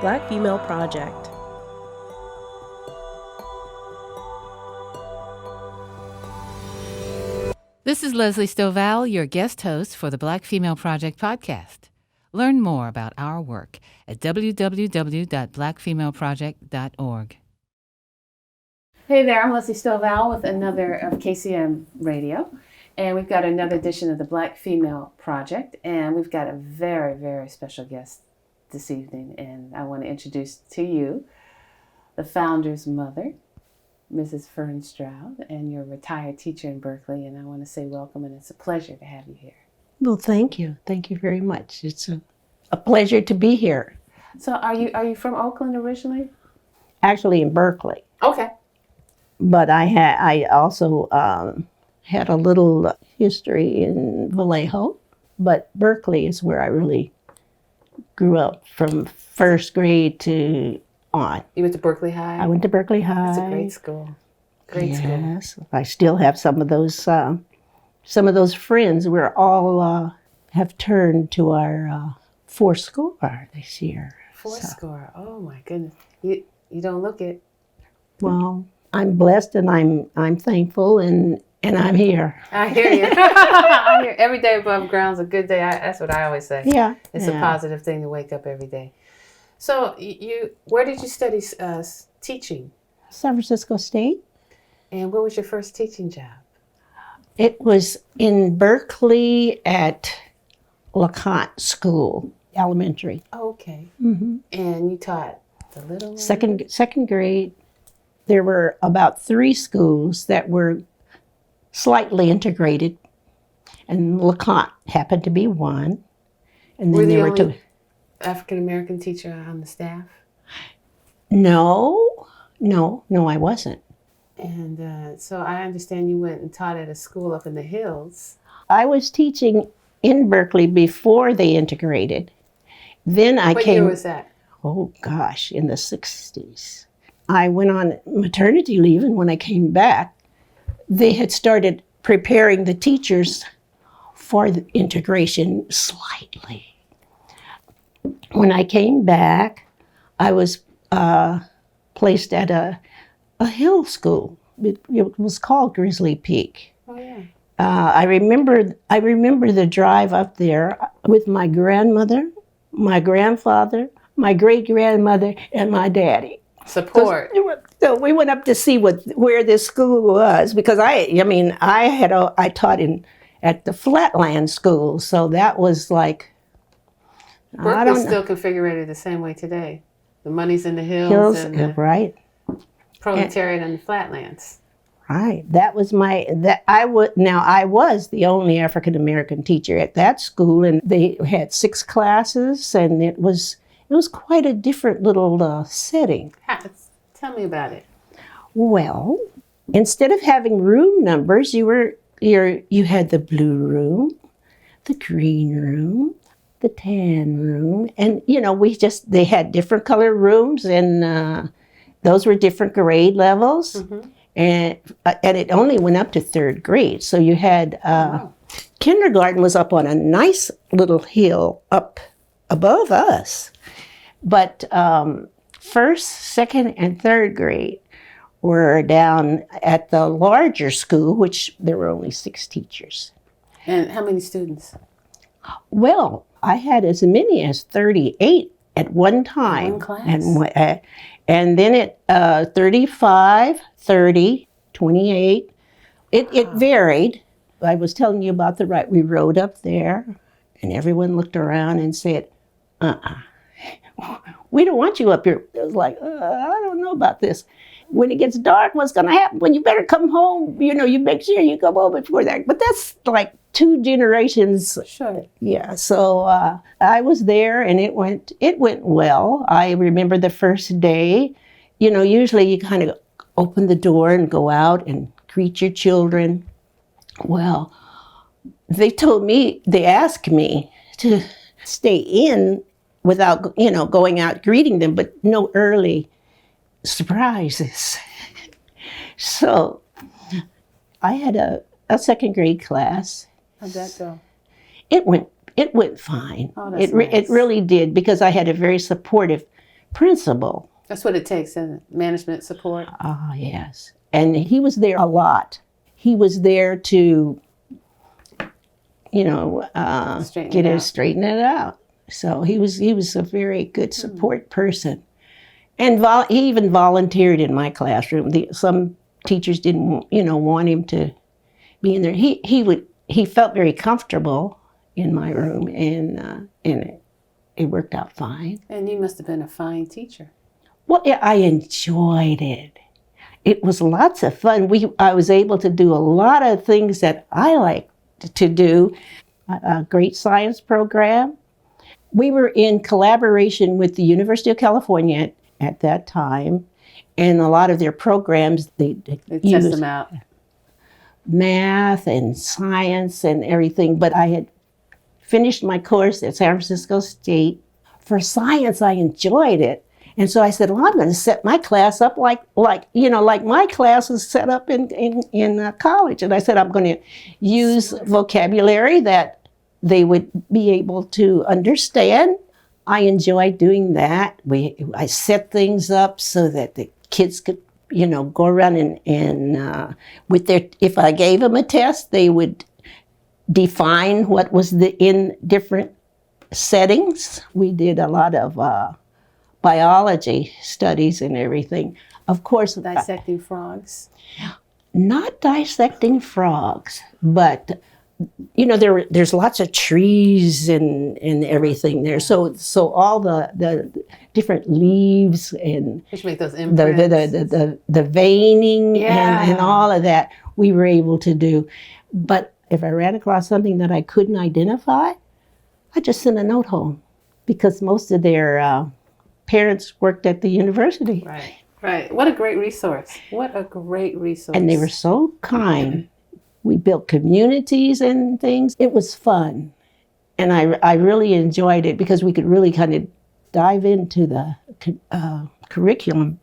Black Female Project. This is Leslie Stoval, your guest host for the Black Female Project podcast. Learn more about our work at www.blackfemaleproject.org. Hey there, I'm Leslie Stoval with another of KCM Radio, and we've got another edition of the Black Female Project, and we've got a very, very special guest this evening, and I want to introduce to you the founder's mother, Mrs. Fern Stroud, and you're a retired teacher in Berkeley, and I want to say welcome, and it's a pleasure to have you here. Well, thank you. Thank you very much. It's a pleasure to be here. So are you from Oakland originally? Actually in Berkeley. Okay. But I also had a little history in Vallejo, but Berkeley is where I really grew up from first grade to on. You went to Berkeley High? I went to Berkeley High. It's a great school. Great school. Yes, I still have some of those friends. We're all have turned to our fourscore this year. Fourscore. Oh my goodness. You don't look it. Well, I'm blessed and I'm thankful and I'm here. I hear you. I hear every day above ground's a good day. That's what I always say. Yeah. It's a positive thing to wake up every day. So where did you study teaching? San Francisco State. And what was your first teaching job? It was in Berkeley at LeConte School, elementary. Oh, okay. Mm-hmm. And you taught the little ones? Second grade. There were about 3 schools that were slightly integrated, and LeConte happened to be one. And then there were 2. African-American teacher on the staff? No, I wasn't. And so I understand you went and taught at a school up in the hills. I was teaching in Berkeley before they integrated. Then I What year was that? Oh gosh, in the 60s. I went on maternity leave, and when I came back, they had started preparing the teachers for the integration slightly. When I came back, I was placed at a hill school. It was called Grizzly Peak. Oh yeah. I remember the drive up there with my grandmother, my grandfather, my great-grandmother, and my daddy. Support. So we went up to see where this school was, because I taught at the Flatland School, so that was like. Berkeley's still configured the same way today. The money's in the hills and the right. proletariat and the flatlands. Right. That was I was the only African American teacher at that school, and they had 6 classes, and it was quite a different little setting. Tell me about it. Well, instead of having room numbers, you had the blue room, the green room, the tan room, and they had different color rooms, and those were different grade levels. Mm-hmm. And it only went up to 3rd grade. So you had kindergarten was up on a nice little hill up above us. But 1st, 2nd, and 3rd grade were down at the larger school, which there were only 6 teachers. And how many students? Well, I had as many as 38 at one time. One class? And then at 35, 30, 28. It varied. I was telling you about the ride. We rode up there, and everyone looked around and said, we don't want you up here. It was like, I don't know about this. When it gets dark, what's going to happen? When you better come home, you make sure you come home before that. But that's like 2 generations. Sure. Yeah. So I was there, and it went well. I remember the first day. Usually you kind of open the door and go out and greet your children. Well, they asked me to stay in without, going out greeting them, but no early surprises. So I had a 2nd grade class. How'd that go? It went fine. Oh, that's It really did, because I had a very supportive principal. That's what it takes, isn't it? Management support. Ah, yes. And he was there a lot. He was there to, straighten it out. So he was a very good support person. And he even volunteered in my classroom. Some teachers didn't, want him to be in there. He felt very comfortable in my room, and it worked out fine. And you must have been a fine teacher. Well, yeah, I enjoyed it. It was lots of fun. I was able to do a lot of things that I liked to do. A great science program. We were in collaboration with the University of California at that time, and a lot of their programs, they test them out. Math and science and everything. But I had finished my course at San Francisco State. For science, I enjoyed it. And so I said, well, I'm going to set my class up like my class was set up in college. And I said, I'm going to use vocabulary that they would be able to understand. I enjoyed doing that. I set things up so that the kids could, go around and with if I gave them a test, they would define what was in different settings. We did a lot of biology studies and everything. Of course, dissecting frogs. Not dissecting frogs, but there's lots of trees and everything there. So all the different leaves and which make those imprints. the veining and all of that we were able to do. But if I ran across something that I couldn't identify, I just sent a note home, because most of their parents worked at the university. Right. What a great resource. And they were so kind. We built communities and things. It was fun. And I really enjoyed it, because we could really kind of dive into the curriculum.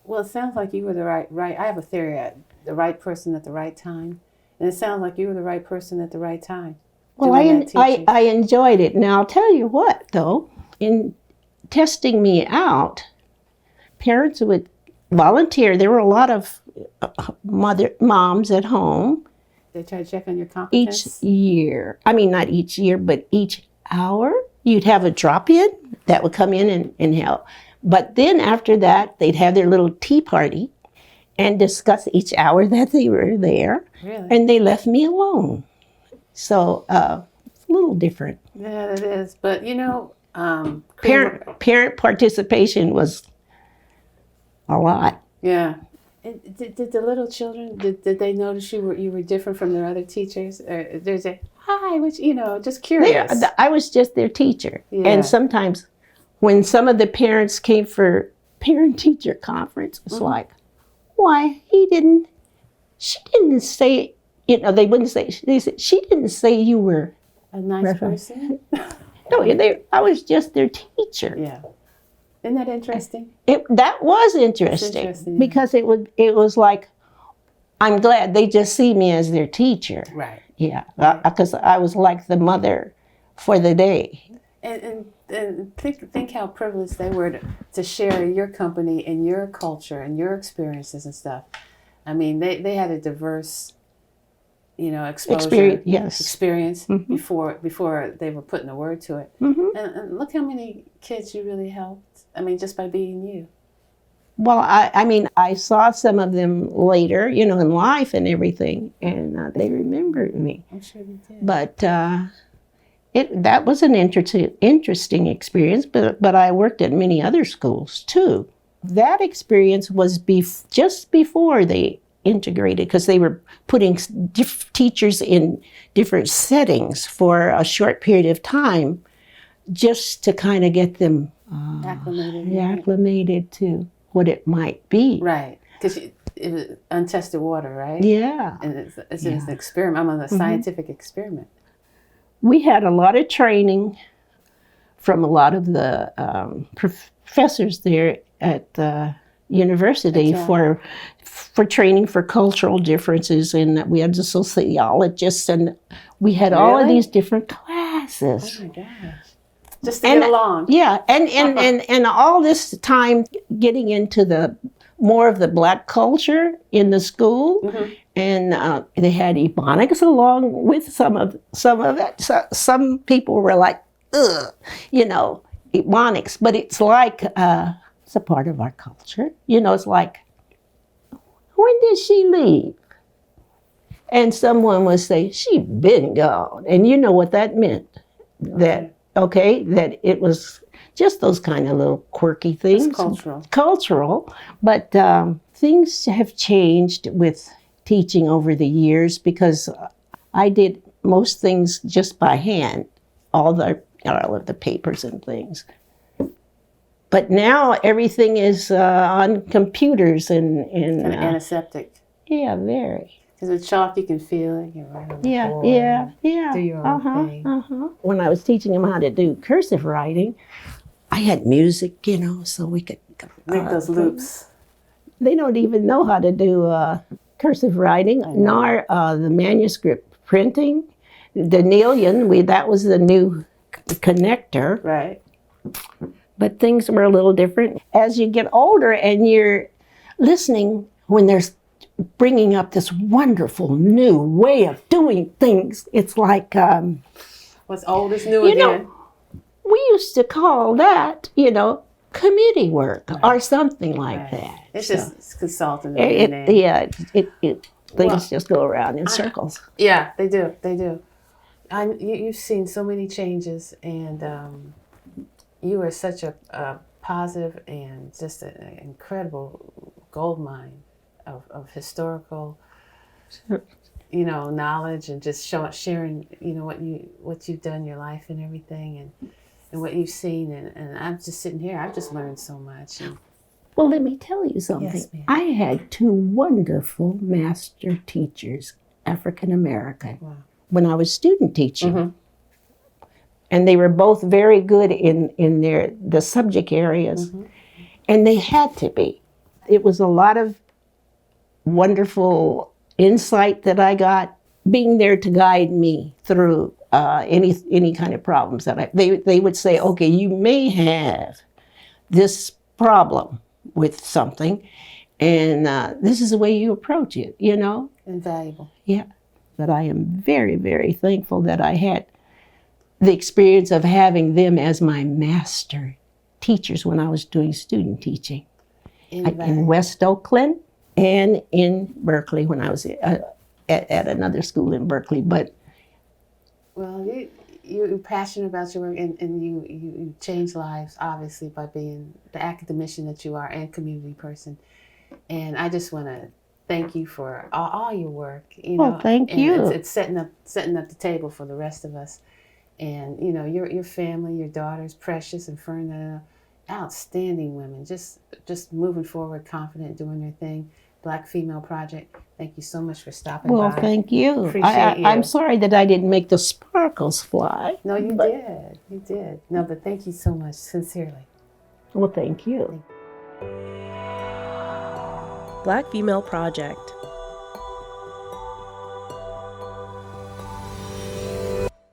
Well, it sounds like you were the right. I have a theory, the right person at the right time. And it sounds like you were the right person at the right time. Well, I enjoyed it. Now, I'll tell you what, though. In testing me out, parents would volunteer. There were a lot of moms at home. They try to check on your competence? Each year. I mean, not each year, but each hour. You'd have a drop-in that would come in and help. But then after that, they'd have their little tea party and discuss each hour that they were there. Really? And they left me alone. So it's a little different. Yeah, it is. But, parent participation was a lot. Yeah. Did the little children, did they notice you were different from their other teachers? Or there's a hi, which just curious. I was just their teacher. Yeah. And sometimes when some of the parents came for parent-teacher conference, it's like, why she didn't say, they wouldn't say, they said, she didn't say you were a nice person. No, I was just their teacher. Yeah. Isn't that interesting? That was interesting, because it was like, I'm glad they just see me as their teacher. Right. Yeah, because I was like the mother for the day. And think how privileged they were to share your company and your culture and your experiences and stuff. I mean, they had a diverse, exposure, experience before they were putting a word to it. Mm-hmm. And look how many kids you really helped. I mean, just by being you. Well, I saw some of them later, in life and everything, and they remembered me. I'm sure they did. But that was an interesting experience, but I worked at many other schools too. That experience was just before they integrated, because they were putting teachers in different settings for a short period of time, just to kind of get them acclimated to what it might be. Right, because it was untested water, right? Yeah. And it's an experiment. I'm on a scientific experiment. We had a lot of training from a lot of the professors there at the university for training for cultural differences, and we had the sociologists, and we had all of these different classes. Oh my gosh. Just to get along. Yeah, and all this time getting into the more of the Black culture in the school, and they had Ebonics along with some of it. So some people were like, ugh, Ebonics, but it's like it's a part of our culture. It's like, when did she leave? And someone would say, she been gone, and you know what that meant. That it was just those kind of little quirky things. It's Cultural, but things have changed with teaching over the years because I did most things just by hand, all of the papers and things. But now everything is on computers and antiseptic. Yeah, very. Because with chalk, you can feel it. You're right on the board. Yeah. Do your own thing. When I was teaching them how to do cursive writing, I had music, so we could make those loops. They don't even know how to do cursive writing, nor the manuscript printing. The Nelian, that was the new connector. Right. But things were a little different. As you get older and you're listening when there's bringing up this wonderful new way of doing things. It's like... what's old is new again. We used to call that, committee work or something like that. It's just consulting. Things just go around in circles. Yeah, they do. You've seen so many changes, and you are such a positive and just an incredible gold mine of historical, knowledge, and just sharing, what you've done in your life and everything, and what you've seen, and I'm just sitting here. I've just learned so much. Well, let me tell you something. Yes, ma'am. I had 2 wonderful master teachers, African American, when I was student teaching, and they were both very good in the subject areas, and they had to be. It was a lot of wonderful insight that I got, being there to guide me through any kind of problems that they would say, okay, you may have this problem with something, and this is the way you approach it, Invaluable. Yeah, but I am very, very thankful that I had the experience of having them as my master teachers when I was doing student teaching in West Oakland. And in Berkeley when I was at another school in Berkeley. But you're passionate about your work, and you change lives, obviously, by being the academician that you are and community person. And I just want to thank you for all your work. Well, thank you. It's setting up the table for the rest of us. And your family, your daughters, Precious and Fern, outstanding women, just moving forward, confident, doing their thing. Black Female Project, thank you so much for stopping by. Well, thank you. Appreciate you. I'm sorry that I didn't make the sparkles fly. No, you did. You did. No, but thank you so much, sincerely. Well, thank you. Black Female Project.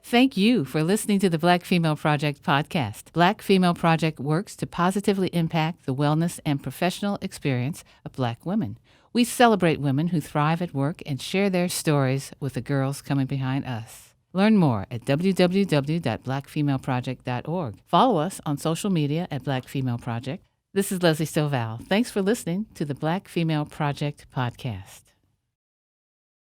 Thank you for listening to the Black Female Project podcast. Black Female Project works to positively impact the wellness and professional experience of Black women. We celebrate women who thrive at work and share their stories with the girls coming behind us. Learn more at www.blackfemaleproject.org. Follow us on social media at Black Female Project. This is Leslie Stoval. Thanks for listening to the Black Female Project podcast.